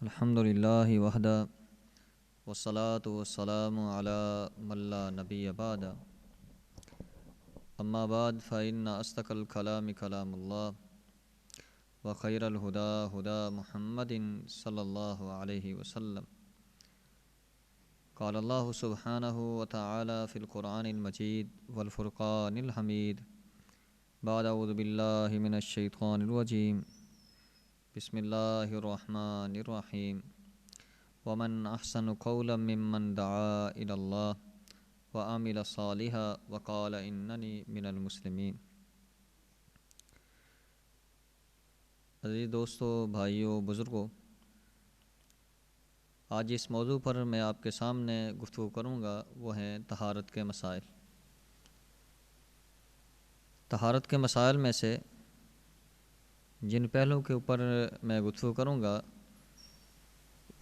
الحمد للہ وحدہ والصلاة والسلام علی من لا نبی بعد اما بعد فإن أصدق الكلام كلام الله وخير الهدى هدى محمد صلی اللہ علیہ وسلم قال الله سبحانه وتعالى في القرآن المجيد والفرقان الحميد بعد اعوذ باللہ من الشیطان الرجیم بسم اللہ الرحمن الرحیم ومن احسن قولا ممن دعا الی اللہ وعمل صالحا وقال اننی من المسلمین۔ عزیز دوستو، بھائیو، بزرگو، آج اس موضوع پر میں آپ کے سامنے گفتگو کروں گا، وہ ہیں طہارت کے مسائل۔ طہارت کے مسائل میں سے جن پہلوؤں کے اوپر میں گفتگو کروں گا،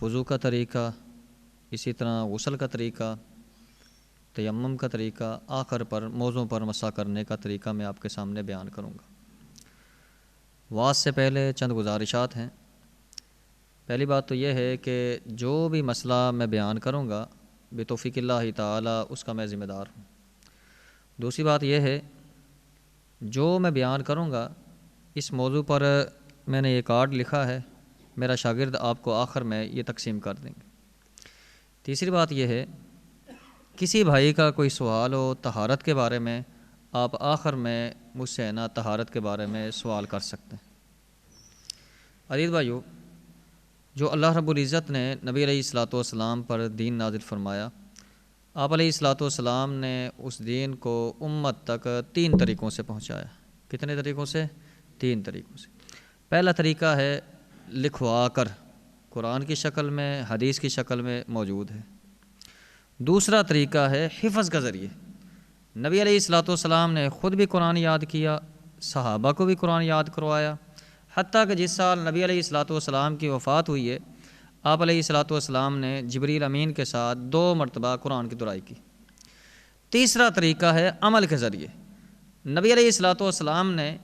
وضو کا طریقہ، اسی طرح غسل کا طریقہ، تیمم کا طریقہ، آخر پر موضوع پر مسح کرنے کا طریقہ میں آپ کے سامنے بیان کروں گا۔ وعظ سے پہلے چند گزارشات ہیں۔ پہلی بات تو یہ ہے کہ جو بھی مسئلہ میں بیان کروں گا بتوفیق اللہ تعالی اس کا میں ذمہ دار ہوں۔ دوسری بات یہ ہے، جو میں بیان کروں گا اس موضوع پر میں نے یہ کارڈ لکھا ہے، میرا شاگرد آپ کو آخر میں یہ تقسیم کر دیں گے۔ تیسری بات یہ ہے، کسی بھائی کا کوئی سوال ہو طہارت کے بارے میں، آپ آخر میں مجھ سے طہارت کے بارے میں سوال کر سکتے ہیں۔ عزیز بھائیو، جو اللہ رب العزت نے نبی علیہ الصلوۃ والسلام پر دین نازل فرمایا، آپ علیہ الصلوۃ والسلام نے اس دین کو امت تک 3 طریقوں سے پہنچایا۔ کتنے طریقوں سے؟ 3 طریقوں سے۔ پہلا طریقہ ہے لکھوا کر، قرآن کی شکل میں، حدیث کی شکل میں موجود ہے۔ دوسرا طریقہ ہے حفظ کا ذریعے۔ نبی علیہ الصلوۃ والسلام نے خود بھی قرآن یاد کیا، صحابہ کو بھی قرآن یاد کروایا، حتیٰ کہ جس سال نبی علیہ الصلوۃ والسلام کی وفات ہوئی ہے، آپ علیہ الصلوۃ والسلام نے جبریل امین کے ساتھ 2 مرتبہ قرآن کی دعائی کی۔ تیسرا طریقہ ہے عمل کے ذریعے۔ نبی علیہ الصلوۃ والسلام نے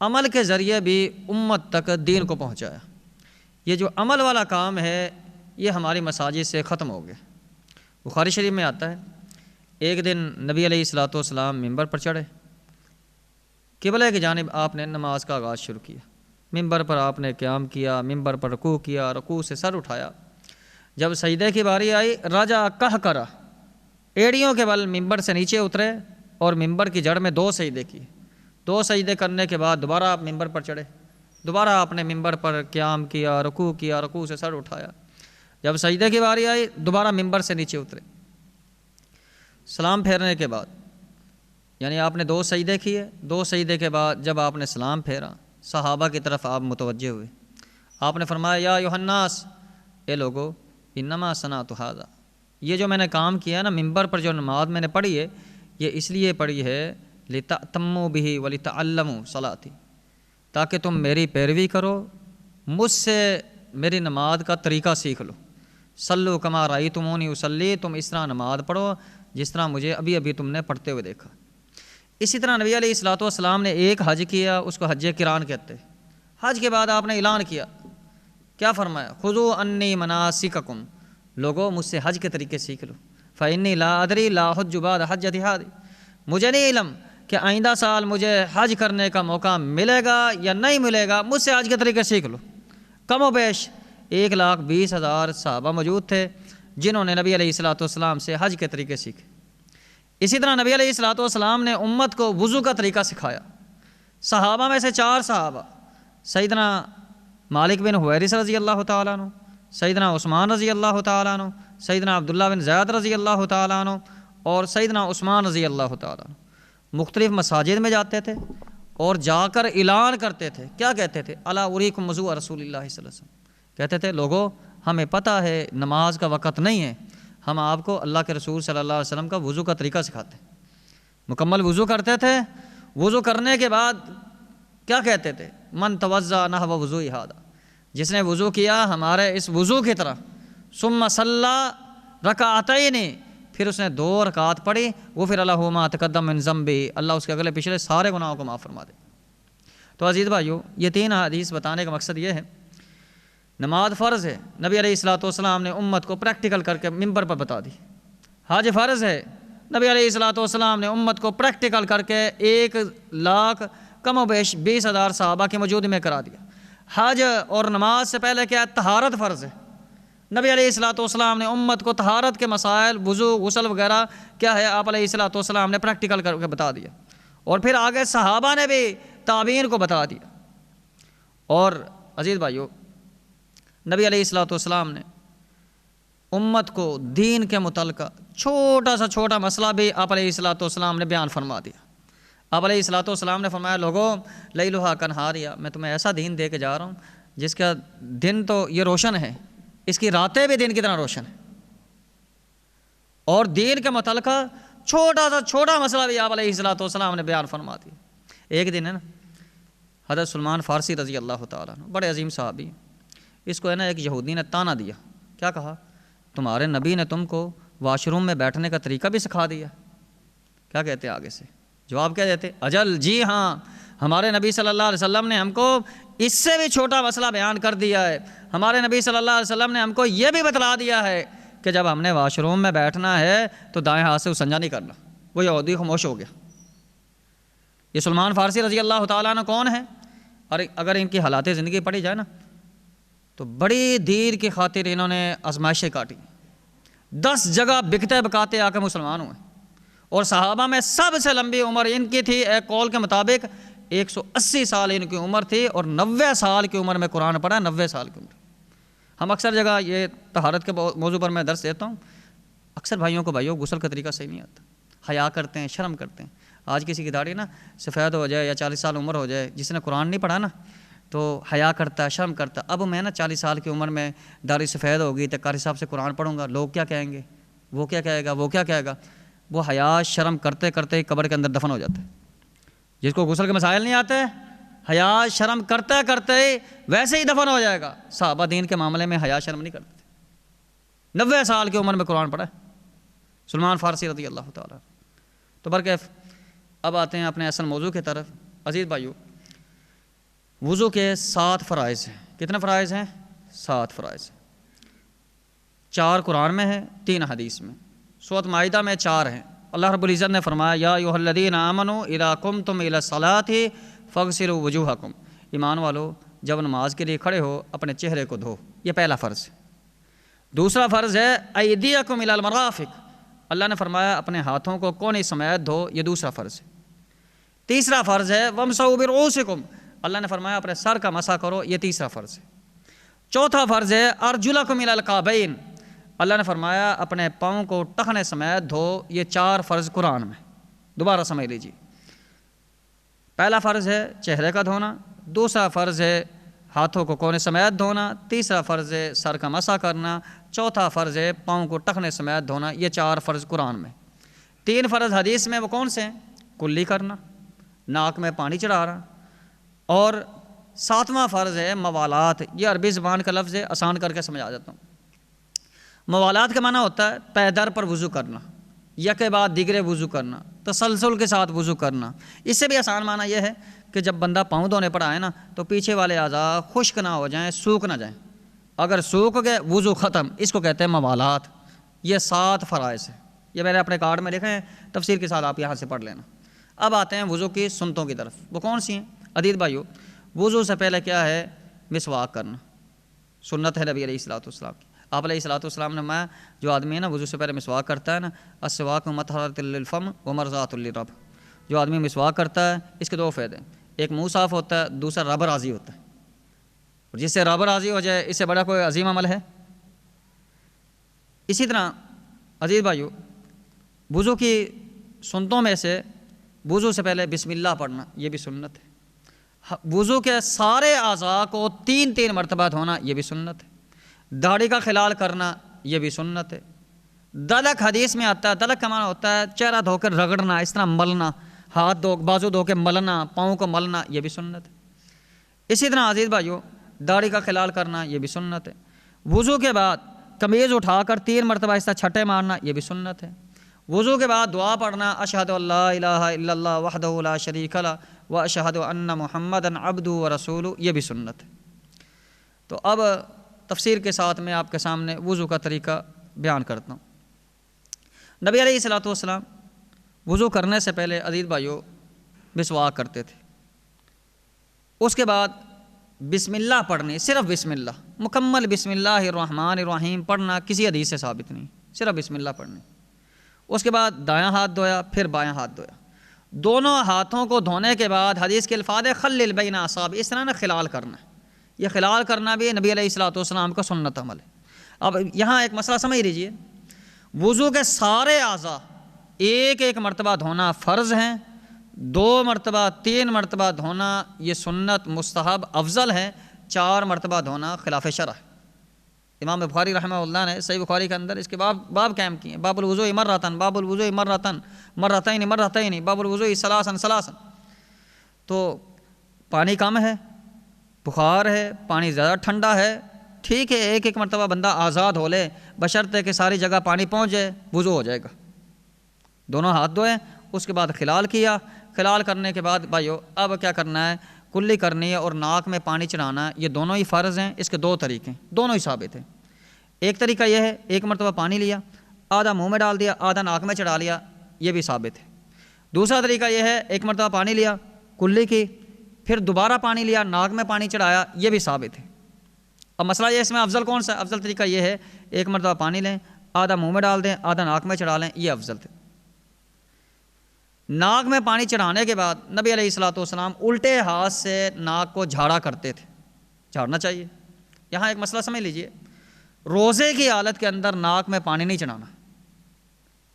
عمل کے ذریعے بھی امت تک دین کو پہنچایا۔ یہ جو عمل والا کام ہے یہ ہماری مساجد سے ختم ہو گیا۔ بخاری شریف میں آتا ہے، ایک دن نبی علیہ الصلوۃ والسلام ممبر پر چڑھے، قبلہ کی جانب آپ نے نماز کا آغاز شروع کیا۔ ممبر پر آپ نے قیام کیا، ممبر پر رکوع کیا، رکوع سے سر اٹھایا۔ جب سجدے کی باری آئی، رجع قہقرہ، ایڑیوں کے بل ممبر سے نیچے اترے اور ممبر کی جڑ میں 2 سجدے کیے۔ 2 سجدے کرنے کے بعد دوبارہ آپ ممبر پر چڑھے، دوبارہ آپ نے ممبر پر قیام کیا، رکوع سے سر اٹھایا۔ جب سجدے کی باری آئی، دوبارہ ممبر سے نیچے اترے۔ سلام پھیرنے کے بعد، یعنی آپ نے 2 سجدے کیے، 2 سجدے کے بعد جب آپ نے سلام پھیرا، صحابہ کی طرف آپ متوجہ ہوئے۔ آپ نے فرمایا، یا ایھا الناس، اے لوگو، انما صنعت ھذا، یہ جو میں نے کام کیا نا، ممبر پر جو نماز میں نے پڑھی ہے، یہ اس لیے پڑھی ہے لتأتموا بہ ولتعلموا صلاتی، تاکہ تم میری پیروی کرو، مجھ سے میری نماز کا طریقہ سیکھ لو۔ صلوا کما رأیتمونی اصلی، تم اس طرح نماز پڑھو جس طرح مجھے ابھی تم نے پڑھتے ہوئے دیکھا۔ اسی طرح نبی علیہ الصلوۃ والسلام نے ایک حج کیا، اس کو حج قران کہتے ہیں۔ حج کے بعد آپ نے اعلان کیا، کیا فرمایا؟ خذوا عنی مناسککم، لوگوں مجھ سے حج کے طریقے سیکھ لو۔ فإنی لا ادری لا حج بعد حجۃ ھذہ، مجھے نہیں علم کہ آئندہ سال مجھے حج کرنے کا موقع ملے گا یا نہیں ملے گا، مجھ سے حج کے طریقے سیکھ لو۔ کم و بیش 1,20,000 صحابہ موجود تھے جنہوں نے نبی علیہ الصلوۃ والسلام سے حج کے طریقے سیکھے۔ اسی طرح نبی علیہ الصلوۃ والسلام نے امت کو وضو کا طریقہ سکھایا۔ صحابہ میں سے 4 صحابہ، سیدنا مالک بن حویرث رضی اللہ تعالیٰ عنہ، سیدنا عثمان رضی اللہ تعالیٰ عنہ، سیدنا عبداللہ بن زید رضی اللہ تعالیٰ عنہ اور سیدنا عثمان رضی اللہ تعالیٰ عنہ مختلف مساجد میں جاتے تھے اور جا کر اعلان کرتے تھے۔ کیا کہتے تھے؟ الا اریکم وضوء رسول اللہ صلی اللہ علیہ وسلم، کہتے تھے لوگوں ہمیں پتہ ہے نماز کا وقت نہیں ہے، ہم آپ کو اللہ کے رسول صلی اللہ علیہ وسلم کا وضو کا طریقہ سکھاتے ہیں۔ مکمل وضو کرتے تھے۔ وضو کرنے کے بعد کیا کہتے تھے؟ من توضأ نحو وضوء ھذا، جس نے وضو کیا ہمارے اس وضو کی طرح، ثم صلی رکعتین، پھر اس نے 2 رکعت پڑھی، غفر لہ ما تقدم من ذنبہ، اللہ اس کے اگلے پچھلے سارے گناہوں کو معاف فرما دے۔ تو عزیز بھائیو، یہ 3 حدیث بتانے کا مقصد یہ ہے نماز فرض ہے، نبی علیہ الصلوۃ والسلام نے امت کو پریکٹیکل کر کے منبر پر بتا دی۔ حج فرض ہے، نبی علیہ الصلوۃ والسلام نے امت کو پریکٹیکل کر کے 1,00,000 کم و بیش 20,000 صحابہ کی موجودگی میں کرا دیا۔ حج اور نماز سے پہلے کیا ہے؟ طہارت فرض ہے، نبی علیہ الصلوۃ والسلام نے امت کو طہارت کے مسائل، وضو، غسل وغیرہ کیا ہے، آپ علیہ الصلوۃ والسلام نے پریکٹیکل کر کے بتا دیا، اور پھر آگے صحابہ نے بھی تابعین کو بتا دیا۔ اور عزیز بھائیو، نبی علیہ الصلوۃ والسلام نے امت کو دین کے متعلقہ چھوٹا سا چھوٹا مسئلہ بھی آپ علیہ الصلوۃ والسلام نے بیان فرما دیا۔ آپ علیہ الصلوۃ والسلام نے فرمایا، لوگوں لیلھا کنہاریہ، میں تمہیں ایسا دین دے کے جا رہا ہوں جس کا دن تو یہ روشن ہے، اس کی راتیں بھی دن کی طرح روشن ہیں۔ اور دین کے متعلقہ چھوٹا سا چھوٹا مسئلہ بھی آپ علیہ الصلوۃ والسلام نے بیان فرما دیا۔ ایک دن ہے نا، حضرت سلمان فارسی رضی اللہ تعالیٰ عنہ، بڑے عظیم صحابی، اس کو ہے نا ایک یہودی نے تانا دیا۔ کیا کہا؟ تمہارے نبی نے تم کو واش روم میں بیٹھنے کا طریقہ بھی سکھا دیا۔ کیا کہتے آگے سے؟ جواب کیا دیتے؟ اجل، جی ہاں، ہمارے نبی صلی اللہ علیہ وسلم نے ہم کو اس سے بھی چھوٹا مسئلہ بیان کر دیا ہے۔ ہمارے نبی صلی اللہ علیہ وسلم نے ہم کو یہ بھی بتلا دیا ہے کہ جب ہم نے واش روم میں بیٹھنا ہے تو دائیں ہاتھ سے اسنجا نہیں کرنا۔ وہ یہودی خاموش ہو گیا۔ یہ سلمان فارسی رضی اللہ تعالیٰ عنہ کون ہے؟ اور اگر ان کی حالات زندگی پڑھی جائے نا تو بڑی دیر کی خاطر انہوں نے آزمائشیں کاٹی، 10 جگہ بکتے بکاتے آ کے مسلمان ہوئے، اور صحابہ میں سب سے لمبی عمر ان کی تھی، ایک قول کے مطابق 180 سال ان کی عمر تھی، اور 90 سال کی عمر میں قرآن پڑھا، 90 سال کی عمر۔ ہم اکثر جگہ یہ طہارت کے موضوع پر میں درس دیتا ہوں، اکثر بھائیوں غسل کا طریقہ صحیح نہیں آتا، حیا کرتے ہیں، شرم کرتے ہیں۔ آج کسی کی داڑھی نا سفید ہو جائے یا 40 سال عمر ہو جائے، جس نے قرآن نہیں پڑھا نا تو حیا کرتا ہے، شرم کرتا ہے۔ اب میں نا 40 سال کی عمر میں داڑھی سفید ہوگی تو قاری صاحب سے قرآن پڑھوں گا، لوگ کیا کہیں گے، وہ کیا کہے گا، وہ کیا کہے گا۔ وہ حیا شرم کرتے کرتے قبر کے اندر دفن ہو جاتا ہے۔ جس کو غسل کے مسائل نہیں آتے، حیا شرم کرتے کرتے ویسے ہی دفن ہو جائے گا۔ صحابہ دین کے معاملے میں حیا شرم نہیں کرتے تھے، 90 سال کی عمر میں قرآن پڑھا ہے سلمان فارسی رضی اللہ تعالیٰ۔ تو برکیف اب آتے ہیں اپنے اصل موضوع کی طرف۔ عزیز بھائیو، وضو کے 7 فرائض ہیں۔ کتنے فرائض ہیں؟ 7 فرائض ہیں۔ 4 قرآن میں ہے، 3 حدیث میں۔ سورۃ مائدہ میں 4 ہیں۔ اللہ رب العزت نے فرمایا، یا ایھا الذین آمنوا اذا قمتم الی الصلاۃ فاغسلوا وجوہکم، ایمان والو جب نماز کے لیے کھڑے ہو اپنے چہرے کو دھو، یہ پہلا فرض ہے۔ دوسرا فرض ہے ایدیکم الی المرافق، اللہ نے فرمایا اپنے ہاتھوں کو کونے سمیت دھو، یہ دوسرا فرض ہے۔ تیسرا فرض ہے وامسحوا برؤوسکم، اللہ نے فرمایا اپنے سر کا مسح کرو، یہ تیسرا فرض ہے۔ چوتھا فرض ہے ارجلکم الی الکعبین، اللہ نے فرمایا اپنے پاؤں کو ٹخنے سمیت دھو، یہ 4 فرض قرآن میں۔ دوبارہ سمجھ لیجیے، پہلا فرض ہے چہرے کا دھونا، دوسرا فرض ہے ہاتھوں کو کونے سمیت دھونا، تیسرا فرض ہے سر کا مسح کرنا، چوتھا فرض ہے پاؤں کو ٹخنے سمیت دھونا، یہ 4 فرض قرآن میں۔ 3 فرض حدیث میں، وہ کون سے ہیں؟ کلی کرنا، ناک میں پانی چڑھانا، اور 7واں فرض ہے موالات، یہ عربی زبان کا لفظ ہے، آسان کر کے سمجھا دیتا ہوں۔ موالات کا معنی ہوتا ہے پے در پر وضو کرنا، یک کے بعد دیگرے وضو کرنا، تسلسل کے ساتھ وضو کرنا۔ اس سے بھی آسان معنی یہ ہے کہ جب بندہ پاؤں دھونے پر آئے نا تو پیچھے والے اعضاء خشک نہ ہو جائیں، سوکھ نہ جائیں، اگر سوکھ گئے وضو ختم، اس کو کہتے ہیں موالات۔ یہ 7 فرائض ہیں، یہ میں نے اپنے کارڈ میں لکھے ہیں، تفسیر کے ساتھ آپ یہاں سے پڑھ لینا۔ اب آتے ہیں وضو کی سنتوں کی طرف، وہ کون سی ہیں؟ عزیز بھائیو، وضو سے پہلے کیا ہے؟ مسواک کرنا، سنت ہے نبی علیہ الصلوۃ والسلام کی۔ آپ علیہ الصلوۃ والسلام نے فرمایا جو آدمی ہے نا وضو سے پہلے مسواک کرتا ہے نا، السواک مطہرۃ للفم ومرضاۃ للرب، جو آدمی مسواک کرتا ہے اس کے 2 فائدے ہیں، ایک منہ صاف ہوتا ہے، دوسرا رب راضی ہوتا ہے، اور جس سے رب راضی ہو جائے اس سے بڑا کوئی عظیم عمل ہے؟ اسی طرح عزیز بھائیو، وضو کی سنتوں میں سے وضو سے پہلے بسم اللہ پڑھنا، یہ بھی سنت ہے۔ وضو کے سارے اعضاء کو 3 مرتبہ دھونا، یہ بھی سنت ہے۔ داڑھی کا خلال کرنا، یہ بھی سنت ہے۔ دلک حدیث میں آتا ہے، دلک کا معنی ہوتا ہے چہرہ دھو کر رگڑنا، اس طرح ملنا، ہاتھ دھو بازو دھو کے ملنا، پاؤں کو ملنا، یہ بھی سنت ہے۔ اسی طرح عزیز بھائیو، داڑھی کا خلال کرنا، یہ بھی سنت ہے۔ وضو کے بعد قمیض اٹھا کر 3 مرتبہ اس طرح چھٹے مارنا، یہ بھی سنت ہے۔ وضو کے بعد دعا پڑھنا، اشہد ان لا الہ الا اللہ وحدہ لا شریک لہ واشہد ان محمدا عبدہ ورسولہ، یہ بھی سنت ہے۔ تو اب تفسیر کے ساتھ میں آپ کے سامنے وضو کا طریقہ بیان کرتا ہوں۔ نبی علیہ الصلوۃ والسلام وضو کرنے سے پہلے عزیز بھائیو مسواک کرتے تھے، اس کے بعد بسم اللہ پڑھنی، صرف بسم اللہ، مکمل بسم اللہ الرحمن الرحیم پڑھنا کسی حدیث سے ثابت نہیں، صرف بسم اللہ پڑھنی۔ اس کے بعد دایاں ہاتھ دھویا، پھر بایاں ہاتھ دھویا۔ دونوں ہاتھوں کو دھونے کے بعد حدیث کے الفاظ خلل بین اصابع، اس طرح نہ خلال کرنا ہے، یہ خلال کرنا بھی نبی علیہ الصلوۃ والسلام کا سنت عمل ہے۔ اب یہاں ایک مسئلہ سمجھ لیجئے، وضو کے سارے اعضاء ایک ایک مرتبہ دھونا فرض ہیں، 2 مرتبہ 3 مرتبہ دھونا یہ سنت مستحب افضل ہے، 4 مرتبہ دھونا خلاف شرع ہے۔ امام بخاری رحمہ اللہ نے صحیح بخاری کے اندر اس کے باب قائم کیے ہیں، باب الوضوء مرتن، باب الوضوء مرتن، مرتین، باب الوضوء ثلاثا۔ تو پانی کم ہے، بخار ہے، پانی زیادہ ٹھنڈا ہے، ٹھیک ہے، ایک ایک مرتبہ بندہ آزاد ہو لے، بشرطے کہ ساری جگہ پانی پہنچ جائے، وضو ہو جائے گا۔ دونوں ہاتھ دھوئے، اس کے بعد خلال کیا، خلال کرنے کے بعد بھائیو اب کیا کرنا ہے، کلی کرنی ہے اور ناک میں پانی چڑھانا ہے، یہ دونوں ہی فرض ہیں۔ اس کے 2 طریقے ہیں، دونوں ہی ثابت ہیں۔ ایک طریقہ یہ ہے، ایک مرتبہ پانی لیا، آدھا منہ میں ڈال دیا، آدھا ناک میں چڑھا لیا، یہ بھی ثابت ہے۔ دوسرا طریقہ یہ ہے، ایک مرتبہ پانی لیا، کلی کی، پھر دوبارہ پانی لیا، ناک میں پانی چڑھایا، یہ بھی ثابت ہے۔ اب مسئلہ یہ اس میں افضل کون سا ہے؟ افضل طریقہ یہ ہے، ایک مرتبہ پانی لیں، آدھا منہ میں ڈال دیں، آدھا ناک میں چڑھا لیں، یہ افضل ہے۔ ناک میں پانی چڑھانے کے بعد نبی علیہ الصلوۃ والسلام الٹے ہاتھ سے ناک کو جھاڑا کرتے تھے، جھاڑنا چاہیے۔ یہاں ایک مسئلہ سمجھ لیجئے، روزے کی حالت کے اندر ناک میں پانی نہیں چڑھانا۔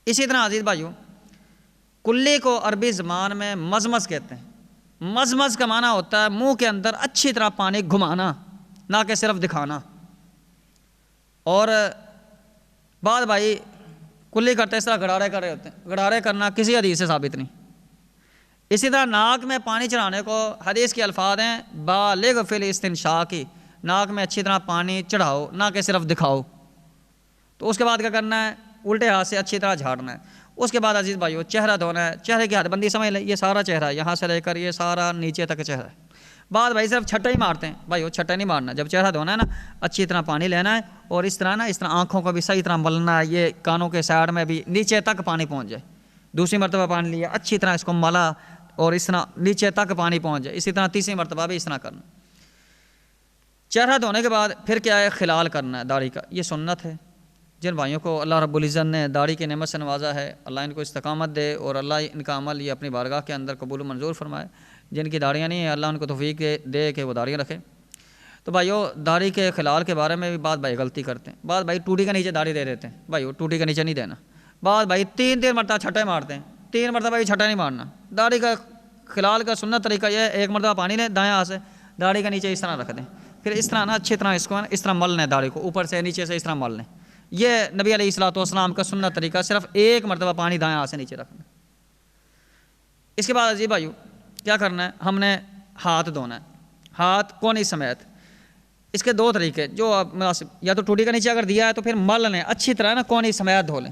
اسی طرح عزیز بھائیو، کلی کو عربی زبان میں مزمز کہتے ہیں۔ مزمز کا معنی ہوتا ہے منہ کے اندر اچھی طرح پانی گھمانا، نہ کہ صرف دکھانا۔ اور بعد بھائی کلی کرتے اس طرح گڑارے کر رہے ہوتے ہیں، گڑارے کرنا کسی حدیث سے ثابت نہیں۔ اسی طرح ناک میں پانی چڑھانے کو حدیث کے الفاظ ہیں بالغ فی الاستنشاق، ناک میں اچھی طرح پانی چڑھاؤ، نہ کہ صرف دکھاؤ۔ تو اس کے بعد کیا کرنا ہے، الٹے ہاتھ سے اچھی طرح جھاڑنا ہے۔ اس کے بعد عزیز بھائیو چہرہ دھونا ہے۔ چہرے کی حد بندی سمجھ لیں، یہ سارا چہرہ ہے، یہاں سے لے کر یہ سارا نیچے تک چہرہ ہے۔ بعد بھائی صرف چھٹا ہی مارتے ہیں، بھائی وہ چھٹا نہیں مارنا، جب چہرہ دھونا ہے نا اچھی طرح پانی لینا ہے، اور اس طرح آنکھوں کو بھی صحیح طرح ملنا ہے، یہ کانوں کے سائڈ میں بھی نیچے تک پانی پہنچ جائے۔ دوسری مرتبہ پانی لیا، اچھی طرح اس کو ملا اور اس طرح نیچے تک پانی پہنچ جائے۔ اسی طرح تیسری مرتبہ بھی اس طرح کرنا۔ چہرہ دھونے کے بعد پھر کیا ہے، خلال کرنا ہے داڑھی کا، یہ سنت ہے۔ جن بھائیوں کو اللہ رب العزت نے داڑھی کی نعمت سے نوازا ہے، اللہ ان کو استقامت دے اور اللہ ان کا عمل یہ اپنی بارگاہ کے اندر قبول و منظور فرمائے۔ جن کی داڑیاں نہیں ہیں اللہ ان کو توفیق دے کہ وہ داڑیاں رکھے۔ تو بھائیو داڑھی کے خلال کے بارے میں بھی بعض بھائی غلطی کرتے ہیں، بعض بھائی ٹوٹی کے نیچے داڑھی دے دیتے ہیں، بھائیو ٹوٹی کے نیچے نہیں دینا۔ بعض بھائی 3 مرتبہ چھٹے مارتے ہیں، 3 مرتبہ یہ چھٹا نہیں مارنا۔ داڑھی کا خلال کا سنت طریقہ یہ ہے، ایک مرتبہ پانی لیں دائیں ہاتھ سے، داڑھی کے نیچے اس طرح رکھ دیں، پھر اس طرح اچھی طرح اس کو اس طرح مل لیں، داڑھی کو اوپر سے نیچے سے اس طرح مل لیں۔ یہ نبی علیہ الصلوۃ والسلام کا سنت طریقہ، صرف ایک مرتبہ پانی دائیں ہاتھ سے نیچے رکھنا۔ اس کے بعد عزیز بھائیو کیا کرنا ہے، ہم نے ہاتھ دھونا ہے، ہاتھ کونی سمیت۔ اس کے 2 طریقے جو آپ مناسب، یا تو ٹوٹی کے نیچے اگر دیا ہے تو پھر مل لیں اچھی طرح نا، کونی سمیت دھو لیں،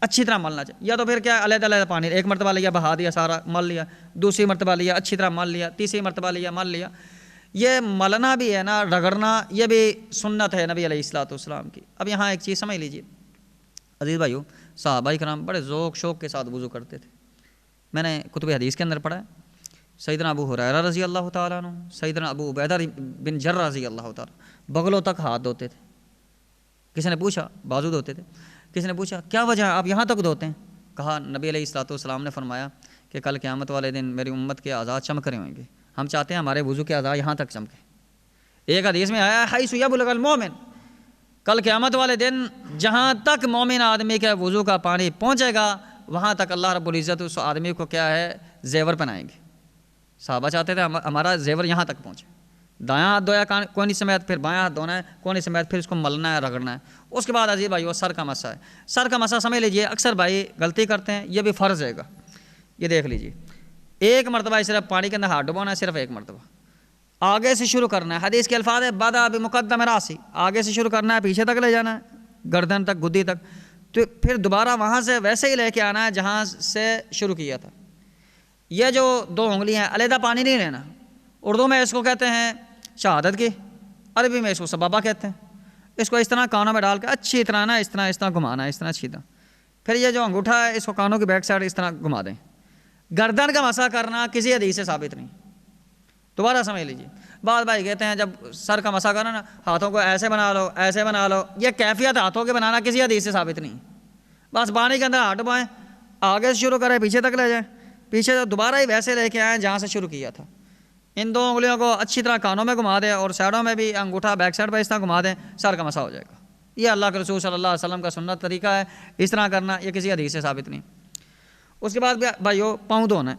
اچھی طرح ملنا چاہیے، یا تو پھر کیا علیحدہ علیحدہ پانی، ایک مرتبہ لیا بہا دیا سارا مل لیا، دوسری مرتبہ لیا اچھی طرح مل لیا، تیسری مرتبہ لیا مل لیا۔ یہ ملنا بھی ہے نا، رگڑنا، یہ بھی سنت ہے نبی علیہ الصلوۃ والسلام کی۔ اب یہاں ایک چیز سمجھ لیجیے عزیز بھائیو، صحابہ کرام بڑے ذوق شوق کے ساتھ وضو کرتے تھے۔ میں نے کتب حدیث کے اندر پڑھا ہے، سیدنا ابو ہریرہ رضی اللہ تعالیٰ عنہ، سیدنا ابو عبیدہ بن جرہ رضی اللہ تعالیٰ بغلوں تک ہاتھ دھوتے تھے۔ کسی نے پوچھا، بازو دھوتے تھے، کسی نے پوچھا کیا وجہ ہے آپ یہاں تک دھوتے ہیں؟ کہا نبی علیہ الصلوۃ والسلام نے فرمایا کہ کل قیامت والے دن میری امت کے اعضاء چمک رہے ہوں گے، ہم چاہتے ہیں ہمارے وضو کے اعضاء یہاں تک چمکیں۔ ایک حدیث میں آیا حیث یبلغ المومن، کل قیامت والے دن جہاں تک مومن آدمی کے وضو کا پانی پہنچے گا وہاں تک اللہ رب العزت اس آدمی کو کیا ہے، زیور پہنائیں گے۔ صحابہ چاہتے تھے ہمارا زیور یہاں تک پہنچے۔ دایاں ہاتھ دھویا کونی سمیت، پھر بایاں ہاتھ دھونا ہے کونی سمیت، پھر اس کو ملنا ہے، رگڑنا ہے۔ اس کے بعد عزیز بھائی وہ سر کا مسح ہے۔ سر کا مسح سمجھ لیجئے اکثر بھائی غلطی کرتے ہیں، یہ بھی فرض ہے گا۔ یہ دیکھ لیجئے، ایک مرتبہ صرف پانی کے اندر ہاتھ ڈبونا ہے، صرف ایک مرتبہ، آگے سے شروع کرنا ہے۔ حدیث کے الفاظ ہے بدأ بمقدم راسی، آگے سے شروع کرنا ہے، پیچھے تک لے جانا ہے، گردن تک، گدی تک، تو پھر دوبارہ وہاں سے ویسے ہی لے کے آنا ہے جہاں سے شروع کیا تھا۔ یہ جو 2 انگلیاں ہیں علیحدہ پانی نہیں لینا، اردو میں اس کو کہتے ہیں شہادت کی، عربی میں اس کو سبابہ کہتے ہیں۔ اس کو اس طرح کانوں میں ڈال کے اچھی طرح نا اس طرح گھمانا ہے، اس طرح اچھی طرح. پھر یہ جو انگوٹھا ہے اس کو کانوں کی بیک سائڈ اس طرح گھما دیں. گردن کا مسح کرنا کسی حدیث سے ثابت نہیں. دوبارہ سمجھ لیجیے. بعض بھائی کہتے ہیں جب سر کا مسح کرنا نا ہاتھوں کو ایسے بنا لو ایسے بنا لو، یہ کیفیت ہاتھوں کے بنانا کسی حدیث سے ثابت نہیں. بس پانی کے اندر ہاتھ ڈبائیں، آگے سے شروع کریں پیچھے تک لے جائیں، پیچھے سے دوبارہ ہی ویسے لے کے آئیں جہاں سے شروع کیا تھا. ان دو انگلیوں کو اچھی طرح کانوں میں گھما دیں اور سائڈوں میں بھی انگوٹھا بیک سائڈ پہ اس طرح گھما دیں، سر کا مسح ہو جائے گا. یہ اللہ کے رسول صلی اللہ علیہ وسلم کا سنت طریقہ ہے اس طرح کرنا، یہ کسی حدیث سے ثابت نہیں. اس کے بعد بھائیو پاؤں دھونا ہے.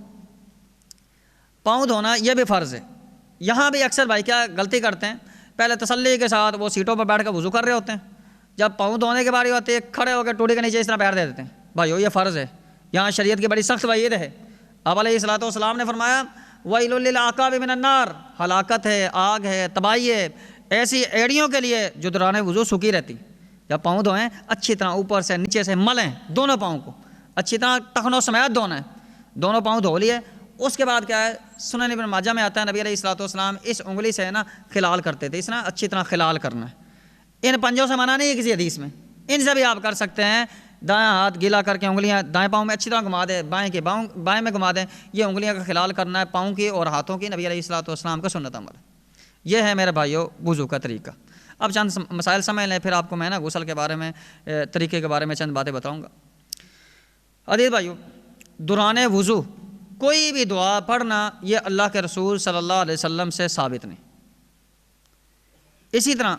پاؤں دھونا یہ بھی فرض ہے. یہاں بھی اکثر بھائی کیا غلطی کرتے ہیں، پہلے تسلی کے ساتھ وہ سیٹوں پر بیٹھ کر وضو کر رہے ہوتے ہیں، جب پاؤں دھونے کی باری ہوتی ہے کھڑے ہو کے ٹوٹی کے نیچے اس طرح پیر دے دیتے ہیں. بھائیو یہ فرض ہے، یہاں شریعت کی بڑی سخت وعید ہے. آپ علیہ الصلوۃ والسلام نے فرمایا وَيْلٌ لِّلْأَعْقَابِ مِنَ النَّارِ، ہلاکت ہے، آگ ہے، تباہی ہے ایسی ایڑیوں کے لیے جو دوران وضو سوکھی رہتی. جب پاؤں دھوئیں اچھی طرح اوپر سے نیچے سے ملیں دونوں پاؤں کو اچھی طرح ٹخنوں سمیت دھونا ہے. دونوں پاؤں دھو لیے. اس کے بعد کیا ہے، سنن ابن ماجہ میں آتا ہے نبی علیہ الصلوۃ والسلام اس انگلی سے نا خلال کرتے تھے، اس طرح اچھی طرح خلال کرنا ہے. ان پنجوں سے منع نہیں ہے کسی حدیث میں، ان سے بھی آپ کر سکتے ہیں. دائیں ہاتھ گیلا کر کے انگلیاں دائیں پاؤں میں اچھی طرح گھما دیں، بائیں کے بائیں میں گھما دیں. یہ انگلیاں کا خلال کرنا ہے پاؤں کی اور ہاتھوں کی، نبی علیہ الصلوۃ والسلام کا سنت عمل. یہ ہے میرے بھائیو وضو کا طریقہ. اب چند مسائل سمجھ لیں، پھر آپ کو میں نا غسل کے بارے میں طریقے کے بارے میں چند باتیں بتاؤں گا. عزیز بھائیو، دوران وضو کوئی بھی دعا پڑھنا یہ اللہ کے رسول صلی اللہ علیہ وسلم سے ثابت نہیں. اسی طرح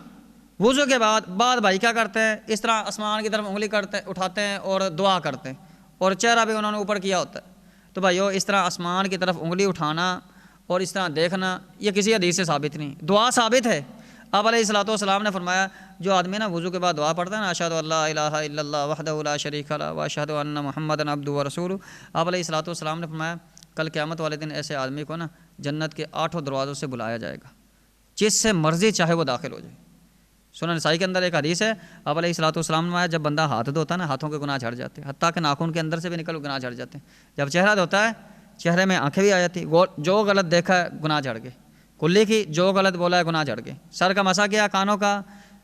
وضو کے بعد بھائی کیا کرتے ہیں، اس طرح آسمان کی طرف انگلی اٹھاتے ہیں اور دعا کرتے ہیں، اور چہرہ بھی انہوں نے اوپر کیا ہوتا ہے. تو بھائیو اس طرح آسمان کی طرف انگلی اٹھانا اور اس طرح دیکھنا یہ کسی حدیث سے ثابت نہیں. دعا ثابت ہے. آپ علیہ الصلوۃ والسلام نے فرمایا جو آدمی نا وضو کے بعد دعا پڑھتا ہے نا اشہد ان لا الہ الا اللہ وحدہ لا شریک لہ واشہد ان محمدا عبدہ ورسولہ، آپ علیہ الصلوۃ والسلام نے فرمایا کل قیامت والے دن ایسے آدمی کو نا جنت کے 8 دروازوں سے بلایا جائے گا، جس سے مرضی چاہے وہ داخل ہو جائے. سنن نسائی کے اندر ایک حدیث ہے، آپ علیہ الصلوۃ والسلام نے فرمایا جب بندہ ہاتھ دھوتا ہے نا ہاتھوں کے گناہ جھڑ جاتے ہیں، حتیٰ کہ ناخن کے اندر سے بھی نکل گناہ جھڑ جاتے ہیں. جب چہرہ دھوتا ہے چہرے میں آنکھیں بھی آ جاتی، جو غلط دیکھا ہے گناہ جھڑ گئے، کلی کی جو غلط بولا ہے گناہ جھڑ گئے، سر کا مسح کیا کانوں کا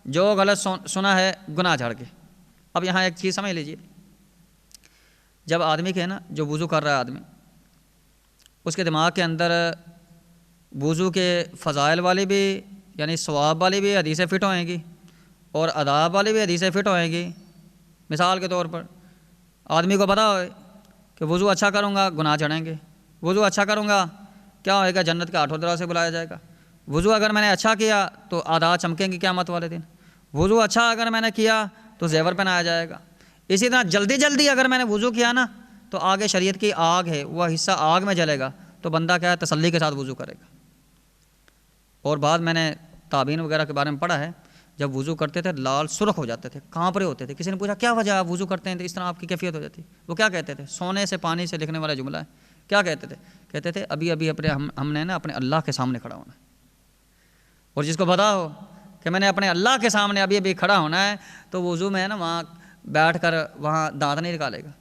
جو غلط سنا ہے گناہ جھڑ گئے. اب یہاں ایک چیز سمجھ لیجیے، جب آدمی کے نا جو وضو کر رہا ہے آدمی، اس کے دماغ کے اندر وضو کے فضائل والی بھی یعنی ثواب والی بھی حدیثیں فٹ ہوئیں گی اور آداب والی بھی حدیثیں فٹ ہوئیں گی. مثال کے طور پر آدمی کو پتہ ہوئے کہ وضو اچھا کروں گا گناہ جھڑیں گے، وضو اچھا کروں گا کیا ہوئے گا، جنت کے 8 دروازے سے بلایا جائے گا. وضو اگر میں نے اچھا کیا تو آداب چمکیں گی قیامت والے دن. وضو اچھا اگر میں نے کیا تو زیور پہنایا جائے گا. اسی طرح جلدی اگر میں نے وضو کیا نا تو آگے شریعت کی آگ ہے وہ حصہ آگ میں جلے گا، تو بندہ کیا ہے تسلی کے ساتھ وضو کرے گا. اور بعد میں نے تابعین وغیرہ کے بارے میں پڑھا ہے، جب وضو کرتے تھے لال سرخ ہو جاتے تھے، کانپ رہے ہوتے تھے. کسی نے پوچھا کیا وجہ آپ وضو کرتے ہیں تو اس طرح آپ کی کیفیت ہو جاتی؟ وہ کیا کہتے تھے، سونے سے پانی سے لکھنے والا جملہ ہے. کیا کہتے تھے؟ کہتے تھے ابھی اپنے ہم نے نا اپنے اللہ کے سامنے کھڑا ہونا ہے، اور جس کو پتا ہو کہ میں نے اپنے اللہ کے سامنے ابھی کھڑا ہونا ہے تو وضو میں ہے نا وہاں بیٹھ کر وہاں دانت نہیں نکالے گا،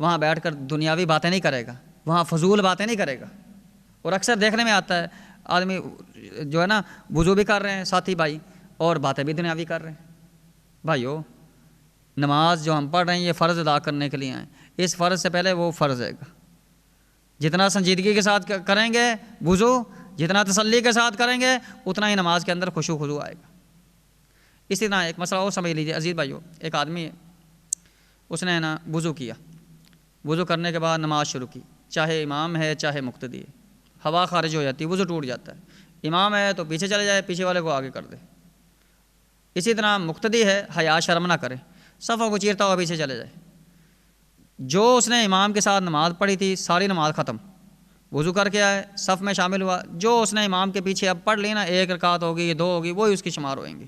وہاں بیٹھ کر دنیاوی باتیں نہیں کرے گا، وہاں فضول باتیں نہیں کرے گا. اور اکثر دیکھنے میں آتا ہے آدمی جو ہے نا وضو بھی کر رہے ہیں ساتھی بھائی اور باتیں بھی دنیاوی کر رہے ہیں. بھائیو نماز جو ہم پڑھ رہے ہیں یہ فرض ادا کرنے کے لیے ہیں، اس فرض سے پہلے وہ فرض ہے گا. جتنا سنجیدگی کے ساتھ کریں گے وضو، جتنا تسلی کے ساتھ کریں گے اتنا ہی نماز کے اندر خشوع خضوع آئے گا. اسی طرح ایک مسئلہ اور سمجھ لیجیے عزیز بھائیو، ایک آدمی ہے اس نے نا وضو کیا، وضو کرنے کے بعد نماز شروع کی، چاہے امام ہے چاہے مقتدی ہے، ہوا خارج ہو جاتی ہے وضو ٹوٹ جاتا ہے. امام ہے تو پیچھے چلے جائے، پیچھے والے کو آگے کر دے. اسی طرح مقتدی ہے حیا شرم نہ کرے، صفوں کو چیرتا ہوا پیچھے چلے جائے. جو اس نے امام کے ساتھ نماز پڑھی تھی ساری نماز ختم، وضو کر کے آئے صف میں شامل ہوا، جو اس نے امام کے پیچھے اب پڑھ لی نا 1 رکعت ہوگی 2 ہوگی وہی اس کی شمار ہوئیں گی.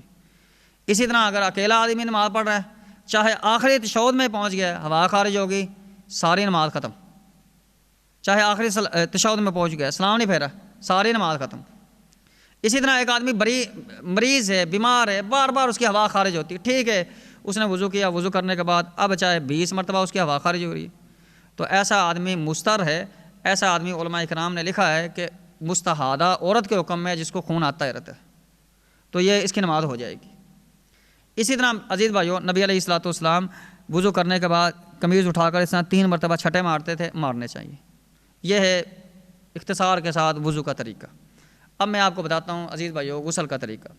اسی طرح اگر اکیلا آدمی نماز پڑھ رہا ہے چاہے آخری تشہد میں پہنچ گیا ہوا خارج ہوگی ساری نماز ختم، چاہے آخری تشہد میں پہنچ گیا سلام نہیں پھیرا ساری نماز ختم. اسی طرح ایک آدمی مریض ہے بیمار ہے بار بار اس کی ہوا خارج ہوتی ہے، ٹھیک ہے اس نے وضو کیا، وضو کرنے کے بعد اب چاہے 20 مرتبہ اس کی ہوا خارج ہو رہی ہے تو ایسا آدمی مستر ہے. ایسا آدمی علماء اکرام نے لکھا ہے کہ مستحاضہ عورت کے حکم میں جس کو خون آتا رہتا ہے تو یہ اس کی نماز ہو جائے گی. اسی طرح عزیز بھائیوں نبی علیہ الصلوۃ والسلام وضو کرنے کے بعد قمیض اٹھا کر اس طرح 3 مرتبہ چھٹے مارتے تھے، مارنے چاہیے۔ یہ ہے اختصار کے ساتھ وضو کا طریقہ۔ اب میں آپ کو بتاتا ہوں عزیز بھائیوں غسل کا طریقہ۔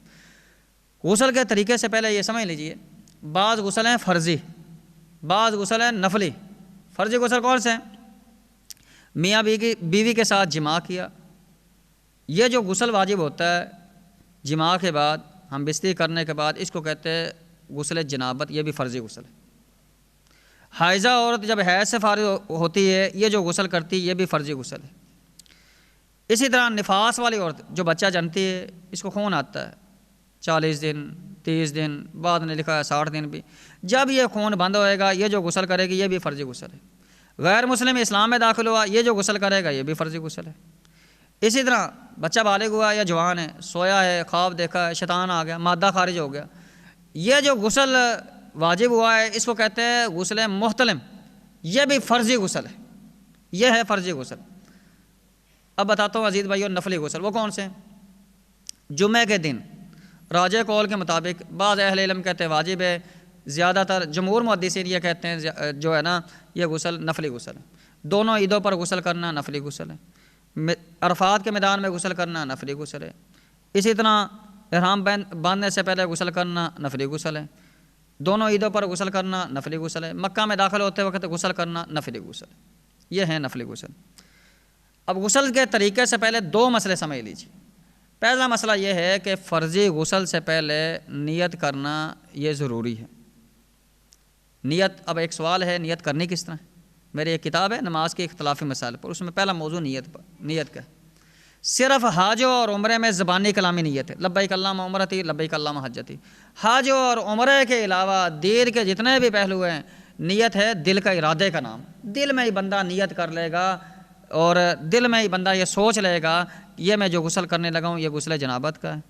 غسل کے طریقے سے پہلے یہ سمجھ لیجئے، بعض غسل ہیں فرضی، بعض غسل ہیں نفلی۔ فرضی غسل کون سے ہیں؟ میاں بیوی کے ساتھ جماع کیا، یہ جو غسل واجب ہوتا ہے جماع کے بعد، ہم بستری کرنے کے بعد، اس کو کہتے ہیں غسل جنابت، یہ بھی فرضی غسل ہے۔ حائضہ عورت جب حیض سے فارغ ہوتی ہے یہ جو غسل کرتی ہے یہ بھی فرضی غسل ہے۔ اسی طرح نفاس والی عورت جو بچہ جنتی ہے، اس کو خون آتا ہے 40 دن 30 دن، بعد نے لکھا ہے 60 دن بھی، جب یہ خون بند ہوئے گا یہ جو غسل کرے گی یہ بھی فرضی غسل ہے۔ غیر مسلم اسلام میں داخل ہوا، یہ جو غسل کرے گا یہ بھی فرضی غسل ہے۔ اسی طرح بچہ بالغ ہوا یا جوان ہے، سویا ہے، خواب دیکھا ہے، شیطان آ گیا، مادہ خارج ہو گیا، یہ جو غسل واجب ہوا ہے اس کو کہتے ہیں غسل محتلم، یہ بھی فرضی غسل ہے، یہ ہے فرضی غسل۔ اب بتاتا ہوں عزیز بھائیو نفلی غسل وہ کون سے ہیں؟ جمعہ کے دن راجح قول کے مطابق، بعض اہل علم کہتے ہیں واجب ہے، زیادہ تر جمہور محدثین یہ کہتے ہیں جو ہے نا یہ غسل نفلی غسل ہے۔ دونوں عیدوں پر غسل کرنا نفلی غسل ہے، عرفات کے میدان میں غسل کرنا نفلی غسل ہے، اسی طرح احرام باندھنے سے پہلے غسل کرنا نفلی غسل ہے، دونوں عیدوں پر غسل کرنا نفلی غسل ہے، مکہ میں داخل ہوتے وقت غسل کرنا نفلی غسل ہے، یہ ہے نفلی غسل۔ اب غسل کے طریقے سے پہلے 2 مسئلے سمجھ لیجیے۔ پہلا مسئلہ یہ ہے کہ فرضی غسل سے پہلے نیت کرنا یہ ضروری ہے۔ نیت، اب ایک سوال ہے نیت کرنی کس طرح ہے؟ میری ایک کتاب ہے نماز کے اختلافی مسائل پر، اس میں پہلا موضوع نیت کا ہے۔ صرف حج اور عمرے میں زبانی کلامی نیت ہے، لبیک اللہم عمرتی لبیک اللہم حجتی۔ حج اور عمرے کے علاوہ دین کے جتنے بھی پہلو ہیں، نیت ہے دل کا ارادے کا نام۔ دل میں ہی بندہ نیت کر لے گا اور دل میں ہی بندہ یہ سوچ لے گا یہ میں جو غسل کرنے لگا ہوں یہ غسل جنابت کا ہے،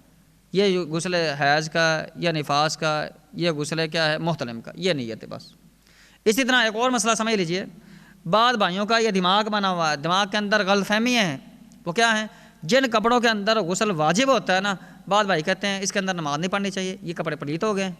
یہ غسل حیض کا یا نفاس کا، یہ غسل کیا ہے محتلم کا، یہ نیت ہے بس۔ اسی طرح ایک اور مسئلہ سمجھ لیجئے، بعض بھائیوں کا یہ دماغ بنا ہوا ہے، دماغ کے اندر غلط فہمیاں ہیں، وہ کیا ہیں؟ جن کپڑوں کے اندر غسل واجب ہوتا ہے نا، بعض بھائی کہتے ہیں اس کے اندر نماز نہیں پڑھنی چاہیے، یہ کپڑے پلیت ہو گئے ہیں،